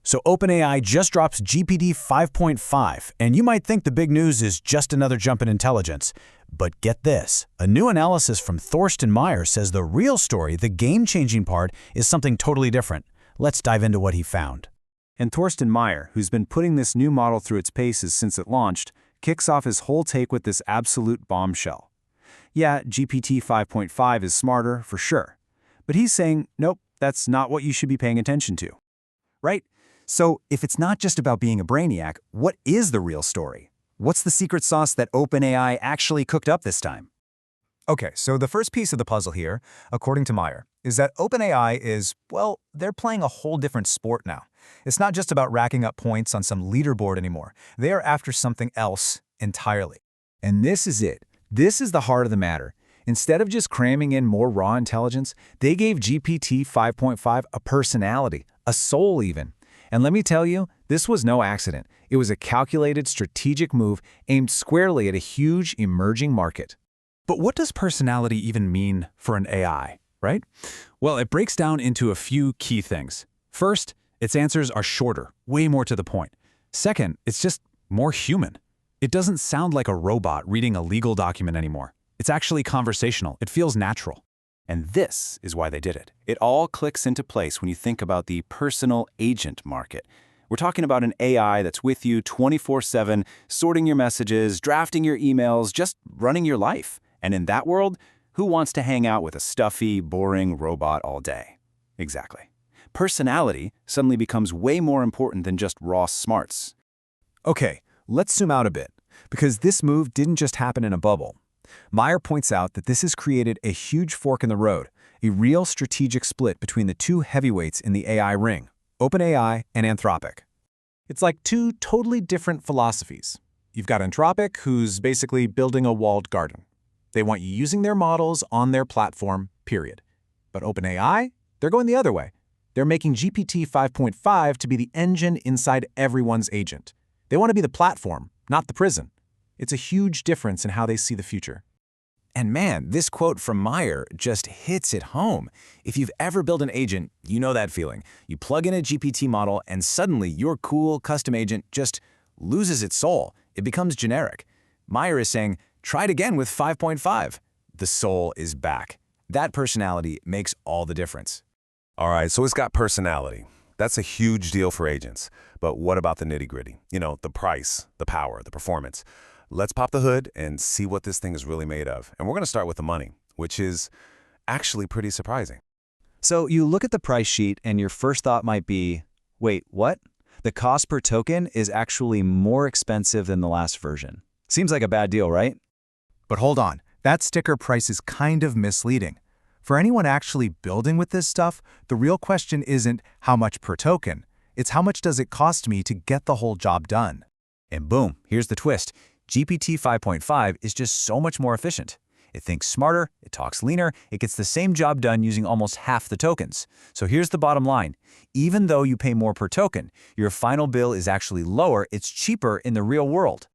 So OpenAI just drops GPT 5.5, and you might think the big news is just another jump in intelligence. But get this, a new analysis from Thorsten Mayer says the real story, the game-changing part, is something totally different. Let's dive into what he found. And Thorsten Mayer, who's been putting this new model through its paces since it launched, kicks off his whole take with this absolute bombshell. Yeah, GPT 5.5 is smarter, for sure. But he's saying, nope, that's not what you should be paying attention to. Right? So, if it's not just about being a brainiac, what is the real story? What's the secret sauce that OpenAI actually cooked up this time? Okay, so the first piece of the puzzle here, according to Mayer, is that OpenAI is, well, they're playing a whole different sport now. It's not just about racking up points on some leaderboard anymore. They are after something else entirely. And this is it. This is the heart of the matter. Instead of just cramming in more raw intelligence, they gave GPT 5.5 a personality, a soul even. And let me tell you, this was no accident. It was a calculated, strategic move aimed squarely at a huge, emerging market. But what does personality even mean for an AI, right? Well, it breaks down into a few key things. First, its answers are shorter, way more to the point. Second, it's just more human. It doesn't sound like a robot reading a legal document anymore. It's actually conversational. It feels natural. And this is why they did it. It all clicks into place when you think about the personal agent market. We're talking about an AI that's with you 24/7, sorting your messages, drafting your emails, just running your life. And in that world, who wants to hang out with a stuffy, boring robot all day? Exactly. Personality suddenly becomes way more important than just raw smarts. Okay, let's zoom out a bit, because this move didn't just happen in a bubble. Mayer points out that this has created a huge fork in the road, a real strategic split between the two heavyweights in the AI ring, OpenAI and Anthropic. It's like two totally different philosophies. You've got Anthropic, who's basically building a walled garden. They want you using their models on their platform, period. But OpenAI, they're going the other way. They're making GPT 5.5 to be the engine inside everyone's agent. They want to be the platform, not the prison. It's a huge difference in how they see the future. And man, this quote from Mayer just hits it home. If you've ever built an agent, you know that feeling. You plug in a GPT model and suddenly your cool custom agent just loses its soul. It becomes generic. Mayer is saying, try it again with 5.5. The soul is back. That personality makes all the difference. All right, so it's got personality. That's a huge deal for agents. But what about the nitty-gritty? You know, the price, the power, the performance. Let's pop the hood and see what this thing is really made of. And we're going to start with the money, which is actually pretty surprising. So you look at the price sheet and your first thought might be, wait, what? The cost per token is actually more expensive than the last version. Seems like a bad deal, right? But hold on, that sticker price is kind of misleading. For anyone actually building with this stuff, the real question isn't how much per token. It's how much does it cost me to get the whole job done? And boom, here's the twist. GPT 5.5 is just so much more efficient. It thinks smarter, it talks leaner, it gets the same job done using almost half the tokens. So here's the bottom line. Even though you pay more per token, your final bill is actually lower, it's cheaper in the real world.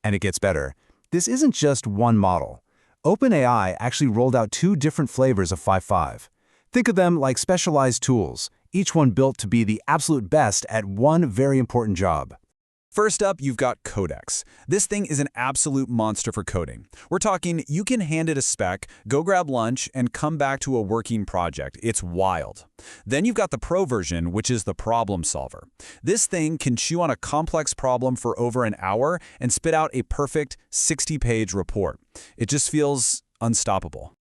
And it gets better. This isn't just one model. OpenAI actually rolled out 2 different flavors of 5.5. Think of them like specialized tools, each one built to be the absolute best at one very important job. First up, you've got CodeX. This thing is an absolute monster for coding. We're talking you can hand it a spec, go grab lunch, and come back to a working project. It's wild. Then you've got the Pro version, which is the problem solver. This thing can chew on a complex problem for over an hour and spit out a perfect 60-page report. It just feels unstoppable.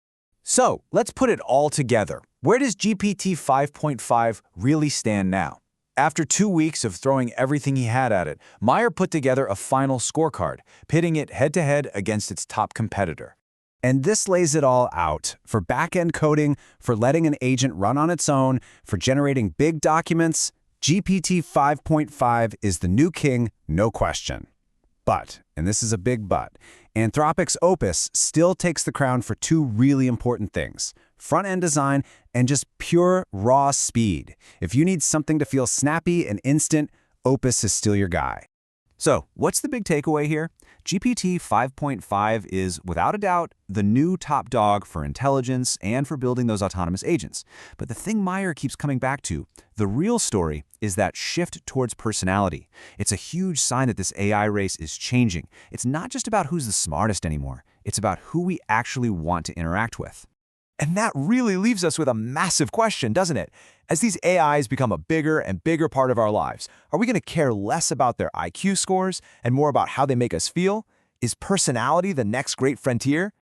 So let's put it all together. Where does GPT 5.5 really stand now? After 2 weeks of throwing everything he had at it, Mayer put together a final scorecard, pitting it head-to-head against its top competitor. And this lays it all out for back-end coding, for letting an agent run on its own, for generating big documents. GPT 5.5 is the new king, no question. But, and this is a big but, Anthropic's Opus still takes the crown for 2 really important things: front-end design and just pure, raw speed. If you need something to feel snappy and instant, Opus is still your guy. So, what's the big takeaway here? GPT 5.5 is, without a doubt, the new top dog for intelligence and for building those autonomous agents. But the thing Mayer keeps coming back to, the real story, is that shift towards personality. It's a huge sign that this AI race is changing. It's not just about who's the smartest anymore. It's about who we actually want to interact with. And that really leaves us with a massive question, doesn't it? As these AIs become a bigger and bigger part of our lives, are we going to care less about their IQ scores and more about how they make us feel? Is personality the next great frontier?